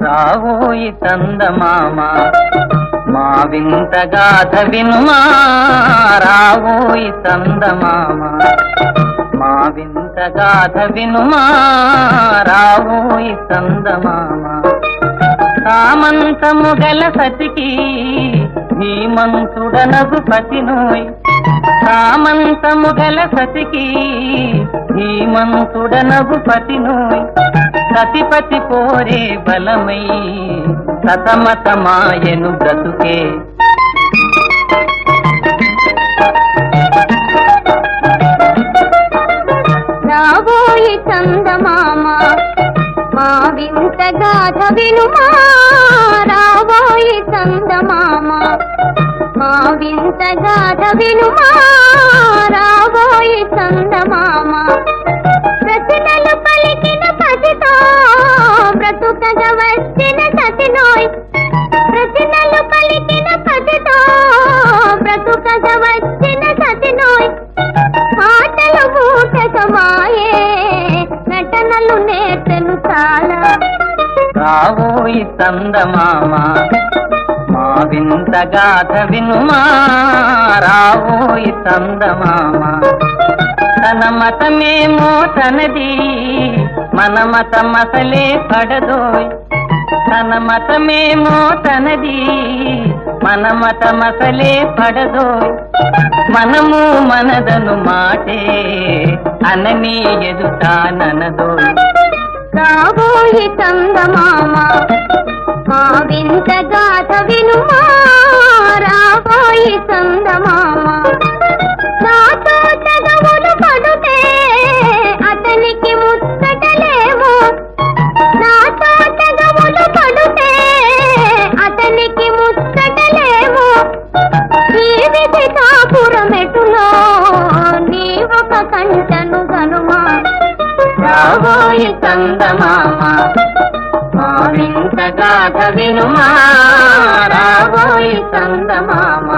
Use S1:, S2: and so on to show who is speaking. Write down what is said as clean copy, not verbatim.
S1: రావోయి చందమామ మా వింత గాథ వినుమా, రావోయి చందమామ మా వింత గాథ వినుమా, రావోయి చందమామ. సామంతము గల సతికి ధీమంతుడనగు పతినోయ్, సామంతము గల సతికి ధీమంతుడనగు పతినోయ్. సతిపతి పోరే బలమై సతమతమాయను బ్రతుకే.
S2: రావోయి చందమామ మా వింత గాథ వినుమా, రావోయి చందమామ మా వింత గాథ వినుమా, రావోయి చందమామ. ప్రతినలు పలికిన పతితో బ్రతుకగా వచ్చిన సతినోయ్, ప్రతినలు పలికిన పతితో బ్రతుకగా వచ్చిన సతినోయ్. మాటలు మూటకమాయే నటనలు నేర్చెను చాలా.
S1: రావోయి చందమామ మా వింత గాథ వినుమా, రావోయి చందమామ. తన మతమేమో తనది మన మతమసలే పడదోయ్, తన మతమేమో తనది మన మతమసలే పడదోయ్. మనము మనదను మాటే అనని ఎదుటాననదోయ్.
S2: రావోయి చందమామ మా వింత గాథ వినుమా, రావోయి చందమామ. నాతో చదవులు పడుతే అతనికి ముచ్చటలేమో, నాతో చదవులు పడుతే అతనికి ముచ్చటలేమో. ఈ విధి కాపురమెటులో నీ ఒక కంటను గనుమా.
S1: రావోయి చందమామ మా వింత గాథ వినుమా, రావోయి చందమామ.